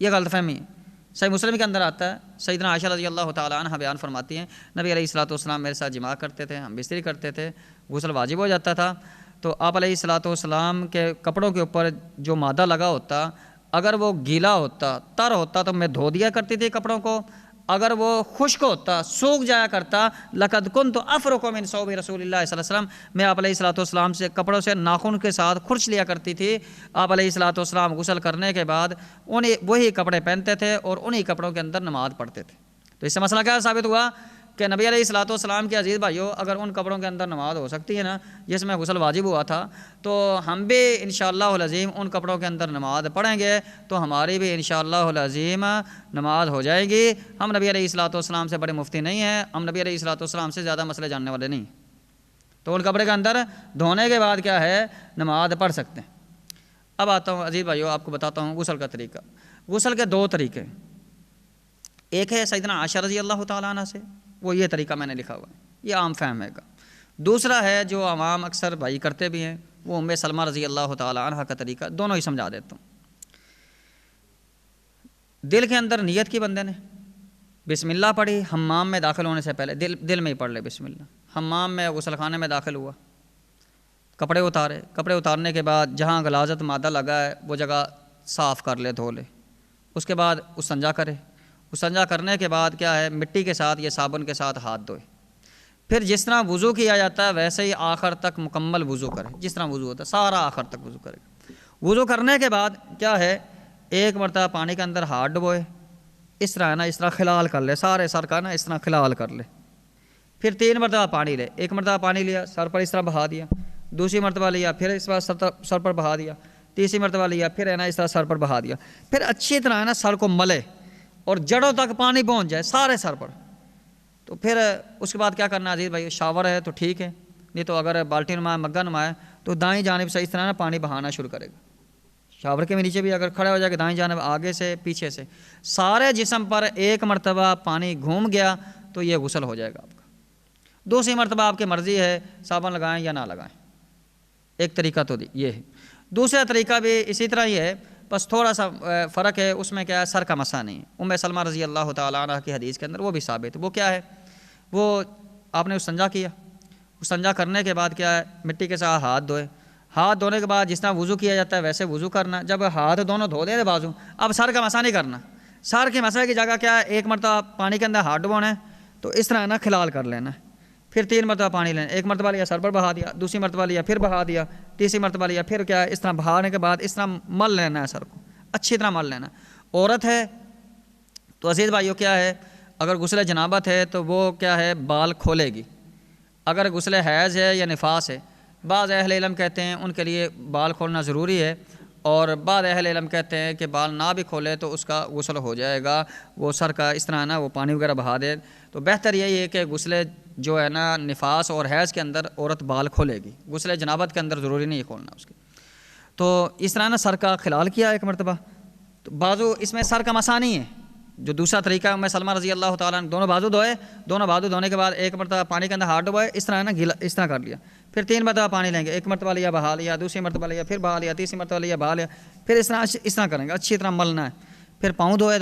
یہ غلط فہمی ہے۔ صحیح مسلم کے اندر آتا ہے، سیدنا عائشہ رضی اللہ تعالیٰ عنہ بیان فرماتی ہیں نبی علیہ الصلوۃ والسلام میرے ساتھ جماع کرتے تھے، ہم بستری کرتے تھے، غسل واجب ہو جاتا تھا، تو آپ علیہ الصلوۃ والسلام کے کپڑوں کے اوپر جو مادہ لگا ہوتا اگر وہ گیلا ہوتا تر ہوتا تو میں دھو دیا کرتی تھی کپڑوں کو، اگر وہ خشک ہوتا سوکھ جایا کرتا لقد کنت افرق من ثوب رسول اللہ صلی اللہ علیہ وسلم، میں آپ علیہ الصلوۃ والسلام سے کپڑوں سے ناخن کے ساتھ کھرچ لیا کرتی تھی۔ آپ علیہ الصلوۃ والسلام غسل کرنے کے بعد وہی کپڑے پہنتے تھے اور انہی کپڑوں کے اندر نماز پڑھتے تھے۔ تو اس سے مسئلہ کیا ثابت ہوا کہ نبی علیہ الصلوۃ والسلام کے عزیز بھائیوں اگر ان کپڑوں کے اندر نماز ہو سکتی ہے نا جس میں غسل واجب ہوا تھا، تو ہم بھی انشاءاللہ العظیم ان کپڑوں کے اندر نماز پڑھیں گے تو ہماری بھی انشاءاللہ العظیم نماز ہو جائے گی۔ ہم نبی علیہ الصلوۃ والسلام سے بڑے مفتی نہیں ہیں، ہم نبی علیہ الصلوۃ والسلام سے زیادہ مسئلے جاننے والے نہیں، تو ان کپڑے کے اندر دھونے کے بعد کیا ہے نماز پڑھ سکتے ہیں۔ اب آتا ہوں عزیز بھائیوں آپ کو بتاتا ہوں غسل کا طریقہ۔ غسل کے 2 طریقے، ایک ہے سیدنا عائشہ رضی اللہ تعالیٰ عنہ سے، وہ یہ طریقہ میں نے لکھا ہوا ہے، یہ عام فہم ہے گا۔ دوسرا ہے جو عوام اکثر بھائی کرتے بھی ہیں، وہ ام سلمہ رضی اللہ تعالیٰ عنہ کا طریقہ، دونوں ہی سمجھا دیتا ہوں۔ دل کے اندر نیت کی بندے نے بسم اللہ پڑھی، حمام میں داخل ہونے سے پہلے دل میں ہی پڑھ لے بسم اللہ، حمام میں غسل خانے میں داخل ہوا، کپڑے اتارے، کپڑے اتارنے کے بعد جہاں غلاظت مادہ لگا ہے وہ جگہ صاف کر لے، دھو لے، اس کے بعد استنجا کرے، استنجا کرنے کے بعد کیا ہے مٹی کے ساتھ یا صابن کے ساتھ ہاتھ دھوئے، پھر جس طرح وضو کیا جاتا ہے ویسے ہی آخر تک مکمل وضو کرے، جس طرح وضو ہوتا ہے سارا آخر تک وضو کرے گا۔ وضو کرنے کے بعد کیا ہے 1 مرتبہ پانی کے اندر ہاتھ ڈبوئے، اس طرح ہے نا، اس طرح خلال کر لے، سارے سر کا نا اس طرح خلال کر لے، پھر 3 مرتبہ پانی لے، 1 مرتبہ پانی لیا سر پر اس طرح بہا دیا، دوسری مرتبہ لیا پھر اس بار سر پر بہا دیا، تیسری مرتبہ لیا پھر ہے نا اس طرح سر پر بہا دیا، پھر اچھی طرح ہے نا سر کو ملے اور جڑوں تک پانی پہنچ جائے سارے سر پر۔ تو پھر اس کے بعد کیا کرنا عزیز بھائی، شاور ہے تو ٹھیک ہے، نہیں تو اگر بالٹی نما ہے مگا نما ہے تو دائیں جانب سے اس طرح نا پانی بہانا شروع کرے گا۔ شاور کے نیچے بھی اگر کھڑے ہو جائے گا دائیں جانب آگے سے پیچھے سے سارے جسم پر 1 مرتبہ پانی گھوم گیا تو یہ غسل ہو جائے گا آپ کا۔ دوسری مرتبہ آپ کی مرضی ہے صابن لگائیں یا نہ لگائیں، ایک طریقہ تو یہ ہے۔ دوسرا طریقہ بھی اسی طرح ہی ہے، بس تھوڑا سا فرق ہے، اس میں کیا ہے، سر کا مسا نہیں ہے۔ ام سلمہ رضی اللہ تعالیٰ عنہ کی حدیث کے اندر وہ بھی ثابت ہے۔ وہ کیا ہے، وہ آپ نے استنجا کیا، استنجا کرنے کے بعد کیا ہے، مٹی کے ساتھ ہاتھ دھوئے، ہاتھ دھونے کے بعد جس طرح وضو کیا جاتا ہے ویسے وضو کرنا۔ جب ہاتھ دونوں دھو دیں بازو، اب سر کا مسا نہیں کرنا، سر کے مسا کی جگہ کیا ہے، ایک مرتبہ پانی کے اندر ہاتھ ڈبونا ہے تو اس طرح نا کھلال کر لینا ہے، پھر 3 مرتبہ پانی لینا، ایک مرتبہ لیا سر پر بہا دیا، دوسری مرتبہ لیا پھر بہا دیا، تیسری مرتبہ لیا پھر کیا ہے، اس طرح بہانے کے بعد اس طرح مل لینا ہے، سر کو اچھی طرح مل لینا۔ عورت ہے تو عزیز بھائیو کیا ہے، اگر غسل جنابت ہے تو وہ کیا ہے، بال کھولے گی۔ اگر غسل حیض ہے یا نفاس ہے، بعض اہل علم کہتے ہیں ان کے لیے بال کھولنا ضروری ہے، اور بعض اہل علم کہتے ہیں کہ بال نہ بھی کھولے تو اس کا غسل ہو جائے گا، وہ سر کا اس طرح نا وہ پانی وغیرہ بہا دے۔ تو بہتر یہی ہے کہ غسل جو ہے نا نفاس اور حیض کے اندر عورت بال کھولے گی، غسل جنابت کے اندر ضروری نہیں ہے کھولنا اس کے۔ تو اس طرح نا سر کا خلال کیا ایک مرتبہ، تو بازو اس میں سر کا مسا نہیں ہے، جو دوسرا طریقہ ہے ام سلمہ رضی اللہ تعالیٰ عنہ دونوں بازو دھوئے، دونوں بازو دھونے کے بعد ایک مرتبہ پانی کے اندر ہاتھ ڈبوئے، اس طرح نا گیلا اس طرح کر لیا، پھر 3 مرتبہ پانی لیں گے، ایک مرتبہ لیا بہا لیا، دوسری مرتبہ لیا پھر بہا لیا، تیسری مرتبہ لیا بہا لیا، پھر اس طرح کریں گے، اچھی طرح ملنا ہے۔ پھر پاؤں دھوئے،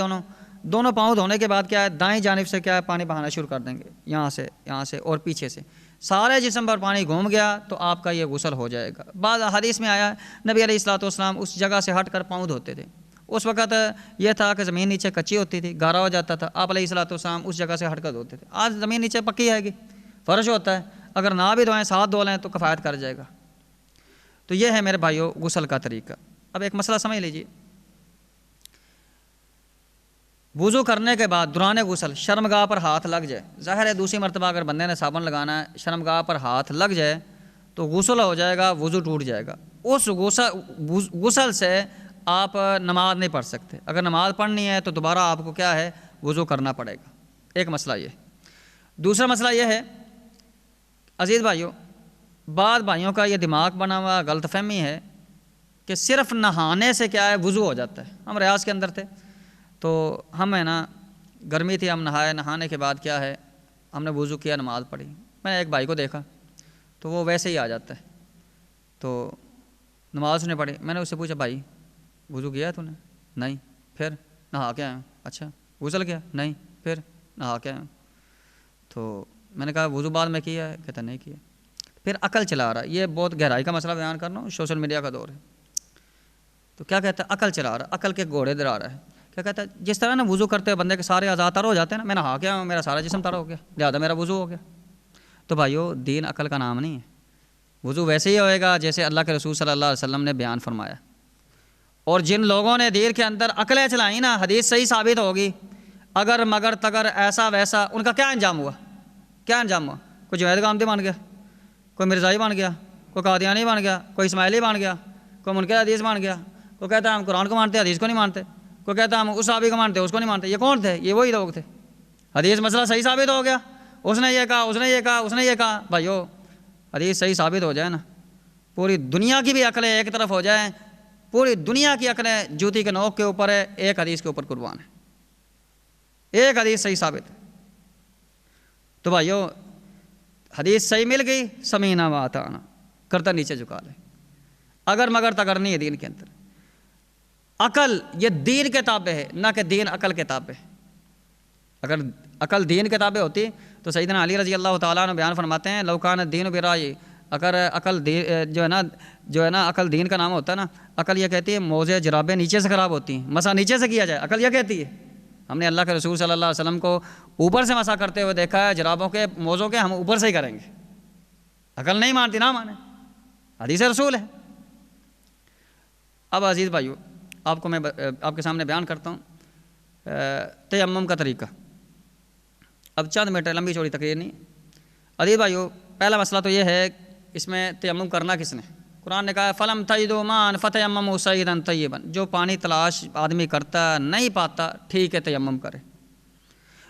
دونوں پاؤں دھونے کے بعد کیا ہے، دائیں جانب سے کیا ہے پانی بہانا شروع کر دیں گے، یہاں سے اور پیچھے سے، سارے جسم پر پانی گھوم گیا تو آپ کا یہ غسل ہو جائے گا۔ بعض حدیث میں آیا نبی علیہ الصلوۃ والسلام اس جگہ سے ہٹ کر پاؤں دھوتے تھے، اس وقت یہ تھا کہ زمین نیچے کچی ہوتی تھی، گارا ہو جاتا تھا، آپ علیہ الصلوۃ والسلام اس جگہ سے ہٹ کر دھوتے تھے۔ آج زمین نیچے پکی ہے گی، فرش ہوتا ہے، اگر نہ بھی دھوئیں ساتھ دھو لیں تو کفایت کر جائے گا۔ تو یہ ہے میرے بھائیو غسل کا طریقہ۔ اب ایک مسئلہ سمجھ لیجیے، وضو کرنے کے بعد دوران غسل شرمگاہ پر ہاتھ لگ جائے، ظاہر ہے دوسری مرتبہ اگر بندے نے صابن لگانا ہے، شرمگاہ پر ہاتھ لگ جائے تو غسل ہو جائے گا، وضو ٹوٹ جائے گا۔ اس غسل سے آپ نماز نہیں پڑھ سکتے، اگر نماز پڑھنی ہے تو دوبارہ آپ کو کیا ہے، وضو کرنا پڑے گا۔ ایک مسئلہ یہ۔ دوسرا مسئلہ یہ ہے عزیز بھائیوں، بعض بھائیوں کا یہ دماغ بنا ہوا غلط فہمی ہے کہ صرف نہانے سے کیا ہے، وضو ہو جاتا ہے۔ ہم ریاض کے اندر تھے تو ہم ہے نا گرمی تھی، ہم نہائے، نہانے کے بعد کیا ہے، ہم نے وضو کیا، نماز پڑھی۔ میں نے ایک بھائی کو دیکھا تو وہ ویسے ہی آ جاتا ہے، تو نماز نے پڑھی۔ میں نے اس سے پوچھا بھائی وضو کیا ہے تو نے؟ نہیں۔ پھر نہا کے آیا ہوں۔ اچھا غسل کیا؟ نہیں۔ پھر نہا کے آیا ہوں۔ تو میں نے کہا وضو بعد میں کیا ہے؟ کہتا نہیں کیا۔ پھر عقل چلا رہا، یہ بہت گہرائی کا مسئلہ بیان کرنا ہوں، سوشل میڈیا کا دور ہے۔ تو کیا کہتا ہے، عقل چلا رہا، عقل کے گھوڑے دڑا رہا ہے۔ کیا کہتا ہے، جس طرح نا وضو کرتے ہوئے بندے کے سارے اعضاء تر ہو جاتے ہیں نا، میں نہا کے آیا ہوں، میرا سارا جسم تر ہو گیا، لہٰذا میرا وضو ہو گیا۔ تو بھائیو دین عقل کا نام نہیں ہے، وضو ویسے ہی ہوئے گا جیسے اللہ کے رسول صلی اللہ علیہ وسلم نے بیان فرمایا۔ اور جن لوگوں نے دیر کے اندر عقلیں چلائیں نا، حدیث صحیح ثابت ہوگی، اگر مگر تگر ایسا ویسا، ان کا کیا انجام ہوا؟ کیا انجام ہوا؟ کوئی جوید گامدی بن گیا، کوئی مرزائی بن گیا، کوئی قادیانی بن گیا، کوئی اسماعیلی بن گیا، کوئی منکر حدیث بن گیا، کوئی کہتا ہے ہم قرآن کو مانتے حدیث کو نہیں مانتے، کوئی کہتا ہے ہم اس صحابی کو مانتے اس کو نہیں مانتے۔ یہ کون تھے؟ یہ وہی لوگ تھے۔ حدیث مسئلہ صحیح ثابت ہو گیا، اس نے یہ کہا، اس نے یہ کہا، اس نے یہ کہا۔ بھائیو حدیث صحیح ثابت ہو جائے نا، پوری دنیا کی بھی عقلیں ایک طرف ہو جائیں، پوری دنیا کی عقلیں جوتی کے نوک کے اوپر ہے، ایک حدیث کے اوپر قربان ہے، ایک حدیث صحیح ثابت ہے۔ تو بھائیو حدیث صحیح مل گئی، سمینا و اطعنا، کرتا نیچے جھکا لے، اگر مگر تگر نہیں ہے دین کے اندر۔ عقل یہ دین کے تابع ہے، نہ کہ دین عقل کے تابع ہے۔ اگر عقل دین کے تابع ہوتی تو سیدنا علی رضی اللہ تعالیٰ عنہ بیان فرماتے ہیں لو کان الدین برائے، اگر عقل جو ہے نا عقل دین کا نام ہوتا ہے نا، عقل یہ کہتی ہے موزے جرابیں نیچے سے خراب ہوتی ہیں، مسا نیچے سے کیا جائے، عقل یہ کہتی ہے۔ ہم نے اللہ کے رسول صلی اللہ علیہ وسلم کو اوپر سے مسا کرتے ہوئے دیکھا ہے، جرابوں کے موزوں کے ہم اوپر سے ہی کریں گے۔ عقل نہیں مانتی، نہ مانے، حدیث رسول ہے۔ اب عزیز بھائیو آپ کو میں آپ کے سامنے بیان کرتا ہوں تیمم کا طریقہ۔ اب چند منٹ لمبی چوڑی تقریر نہیں۔ عزیز بھائیو پہلا مسئلہ تو یہ ہے، اس میں تیمم کرنا کس نے؟ قرآن نے کہا ہے فلم تجدوا ماء فتیمموا صعیدا طیبا، جو پانی تلاش آدمی کرتا نہیں پاتا، ٹھیک ہے تیمم کرے۔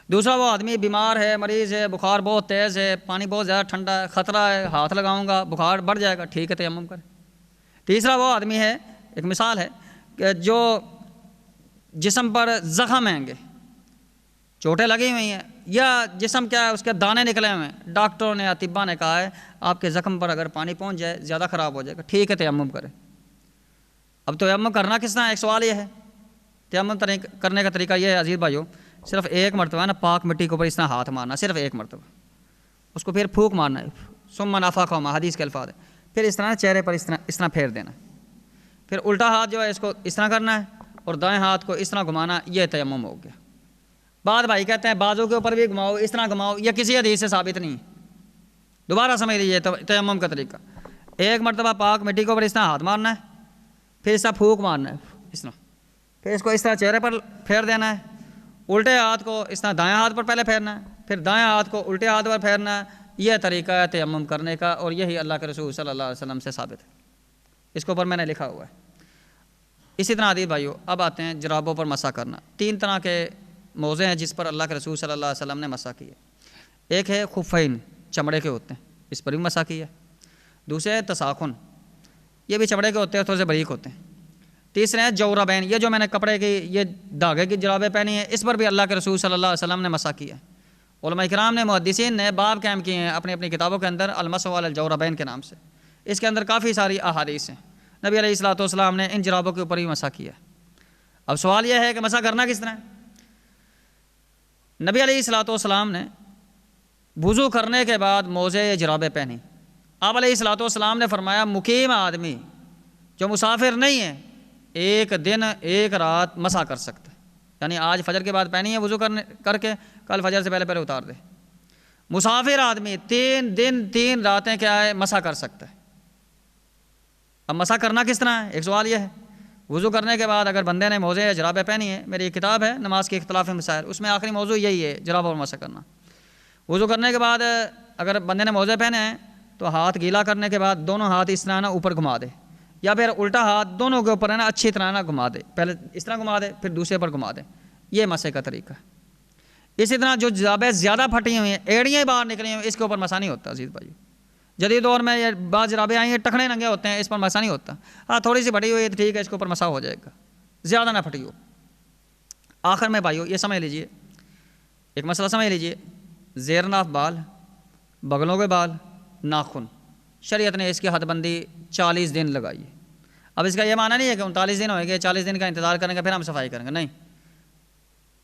دوسرا وہ آدمی بیمار ہے، مریض ہے، بخار بہت تیز ہے، پانی بہت زیادہ ٹھنڈا ہے، خطرہ ہے، ہاتھ لگاؤں گا بخار بڑھ جائے گا، ٹھیک ہے تیمم کرے۔ تیسرا وہ آدمی ہے، ایک مثال ہے کہ جو جسم پر زخم ہیں گے، چوٹیں لگی ہوئی ہیں، یا جسم کیا ہے اس کے دانے نکلے ہوئے ہیں، ڈاکٹروں نے اطباء نے کہا ہے آپ کے زخم پر اگر پانی پہنچ جائے زیادہ خراب ہو جائے گا، ٹھیک ہے تیمم کرے۔ اب تیمم کرنا کس طرح؟ ایک سوال یہ ہے، تیمم کرنے کا طریقہ یہ ہے عزیز بھائیو، صرف ایک مرتبہ نا پاک مٹی کے اوپر اس طرح ہاتھ مارنا، صرف ایک مرتبہ، اس کو پھر پھونک مارنا ہے، ثم نفخہما، حدیث کے الفاظ ہے، پھر اس طرح چہرے پر اس طرح پھیر دینا، پھر الٹا ہاتھ جو ہے اس کو اس طرح کرنا ہے اور دائیں ہاتھ کو اس طرح گھمانا، یہ تیمم ہو گیا۔ بعد بھائی کہتے ہیں بازو کے اوپر بھی گھماؤ، اس طرح گھماؤ، یہ کسی حدیث سے ثابت نہیں ہے۔ دوبارہ سمجھ لیجیے تیمم کا طریقہ، ایک مرتبہ پاک مٹی کے اوپر اس طرح ہاتھ مارنا ہے، پھر اس طرح پھونک مارنا ہے اس طرح، پھر اس کو اس طرح چہرے پر پھیر دینا ہے، الٹے ہاتھ کو اس طرح دائیں ہاتھ پر پہلے پھیرنا ہے، پھر دائیں ہاتھ کو الٹے ہاتھ پر پھیرنا ہے، یہ طریقہ ہے تیمم کرنے کا، اور یہی اللہ کے رسول صلی اللہ علیہ وسلم سے ثابت ہے، اس کے اوپر میں نے لکھا ہوا ہے۔ اسی طرح عزیز بھائیو اب آتے ہیں جرابوں پر مسح کرنا۔ تین طرح کے موضع ہیں جس پر اللہ کے رسول صلی اللہ علیہ وسلم نے مسح کی ہے۔ ایک ہے خفین، چمڑے کے ہوتے ہیں، اس پر بھی مسح کی ہے۔ دوسرے ہے تساخن، یہ بھی چمڑے کے ہوتے ہیں، تھوڑے سے باریک ہوتے ہیں۔ تیسرے ہیں جوربین، یہ جو میں نے کپڑے کی یہ دھاگے کی جرابیں پہنی ہیں، اس پر بھی اللہ کے رسول صلی اللہ علیہ وسلم نے مسح کیا ہے۔ علماء کرام نے، محدثین نے باب قائم کیے ہیں اپنی اپنی کتابوں کے اندر المسح علی الجوربین کے نام سے، اس کے اندر کافی ساری احادیث ہیں، نبی علیہ الصلوۃ والسلام نے ان جرابوں کے اوپر بھی مسح کیا ہے۔ اب سوال یہ ہے کہ مسح کرنا کس طرح ہے؟ نبی علیہ الصلوۃ والسلام نے وضو کرنے کے بعد موزے جرابیں پہنی۔ آپ علیہ الصلوۃ والسلام نے فرمایا مقیم آدمی جو مسافر نہیں ہے ایک دن ایک رات مسح کر سکتا ہے، یعنی آج فجر کے بعد پہنی ہے وضو کر کے، کل فجر سے پہلے اتار دے۔ مسافر آدمی 3 دن 3 راتیں کیا ہے مسح کر سکتا ہے۔ اب مسح کرنا کس طرح ہے؟ ایک سوال یہ ہے، وضو کرنے کے بعد اگر بندے نے موزے یا جرابیں پہنی ہیں، میری ایک کتاب ہے نماز کے اختلاف مسائل، اس میں آخری موضوع یہی ہے، جرابوں پر مسح کرنا۔ وضو کرنے کے بعد اگر بندے نے موزے پہنے ہیں تو ہاتھ گیلا کرنے کے بعد دونوں ہاتھ اس طرح نا اوپر گھما دے، یا پھر الٹا ہاتھ دونوں کے اوپر ہے نا اچھی طرح نا گھما دے، پہلے اس طرح گھما دے پھر دوسرے پر گھما دے، یہ مسح کا طریقہ ہے۔ اسی طرح جو جرابیں زیادہ پھٹی ہوئی ہیں، ایڑیاں باہر نکلی ہوئی ہیں، اس کے اوپر مسح نہیں ہوتا عزیز بھائی۔ جدید دور میں یہ بعض جرابیں آئی ہیں ٹخنے ننگے ہوتے ہیں، اس پر مسح نہیں ہوتا۔ ہاں تھوڑی سی پھٹی ہوئی ہے تو ٹھیک ہے، اس کے اوپر مسح ہو جائے گا، زیادہ نہ پھٹی ہو۔ آخر میں بھائیو یہ سمجھ لیجئے، ایک مسئلہ سمجھ لیجئے، زیر ناف بال، بغلوں کے بال، ناخن، شریعت نے اس کی حد بندی 40 دن لگائی ہے۔ اب اس کا یہ معنی نہیں ہے کہ 39 دن ہوئے گے، 40 دن کا انتظار کریں گے پھر ہم صفائی کریں گے، نہیں۔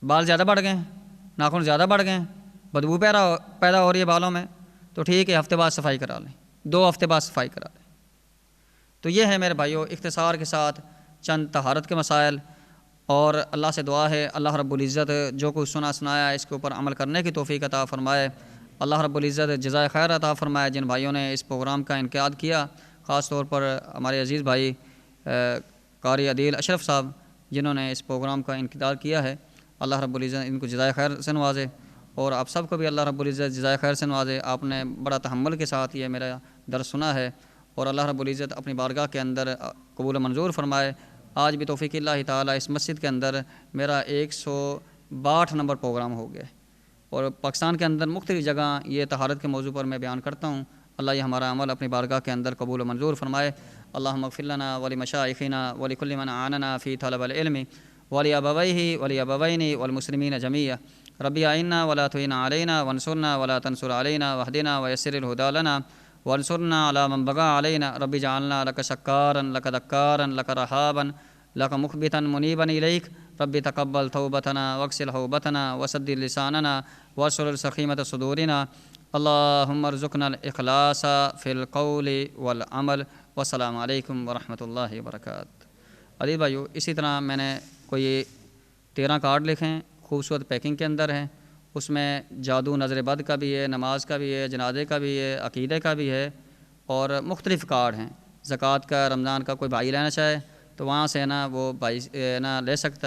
بال زیادہ بڑھ گئے ہیں، ناخن زیادہ بڑھ گئے ہیں، بدبو پیدا ہو رہی ہے بالوں میں، تو ٹھیک ہے ہفتے بعد صفائی کرا لیں، 2 ہفتے بعد صفائی کرا لیں۔ تو یہ ہے میرے بھائیوں اختصار کے ساتھ چند طہارت کے مسائل، اور اللہ سے دعا ہے اللہ رب العزت جو کچھ سنا سنایا اس کے اوپر عمل کرنے کی توفیق عطا فرمائے۔ اللہ رب العزت جزائے خیر عطا فرمائے جن بھائیوں نے اس پروگرام کا انعقاد کیا، خاص طور پر ہمارے عزیز بھائی قاری عدیل اشرف صاحب جنہوں نے اس پروگرام کا انعقاد کیا ہے، اللہ رب العزت ان کو جزائے خیر سے نوازے، اور آپ سب کو بھی اللہ رب العزت جزائے خیر سے نوازے۔ آپ نے بڑا تحمل کے ساتھ یہ میرا درس سنا ہے، اور اللہ رب العزت اپنی بارگاہ کے اندر قبول و منظور فرمائے۔ آج بھی توفیق اللہ تعالیٰ اس مسجد کے اندر میرا 162 نمبر پروگرام ہو گیا، اور پاکستان کے اندر مختلف جگہ یہ طہارت کے موضوع پر میں بیان کرتا ہوں۔ اللہ یہ ہمارا عمل اپنی بارگاہ کے اندر قبول و منظور فرمائے۔ اللہم اغفر لنا ولمشائخنا ولکل من اعاننا فی طلب العلم ولابویہ ولابوین والمسلمین جمیعا، ربی اعنا ولا تعن علینا وانصرنا ولا تنصر علینا واہدنا ویسر الہدی لنا وانصرنا علی من بغى علینا، ربی جعلنا لک شکارا لک ذکارا لک رہابا لک مخبتا منیبا الیک، ربی تقبل توبتنا واغسل حوبتنا وسدد لساننا واسلل سخیمۃ صدورنا، اللہم ارزقنا الاخلاص فی القول والعمل، والسلام علیکم ورحمۃ اللہ وبرکاتہ۔ عزیز بھائیو اسی طرح میں نے کوئی 13 کارڈ لکھے ہیں، خوبصورت پیکنگ کے اندر ہیں، اس میں جادو نظر بد کا بھی ہے، نماز کا بھی ہے، جنازے کا بھی ہے، عقیدے کا بھی ہے، اور مختلف کارڈ ہیں۔ زکوٰۃ کا، رمضان کا کوئی بھائی لینا چاہے تو وہاں سے نا وہ بھائی نا لے سکتا ہے۔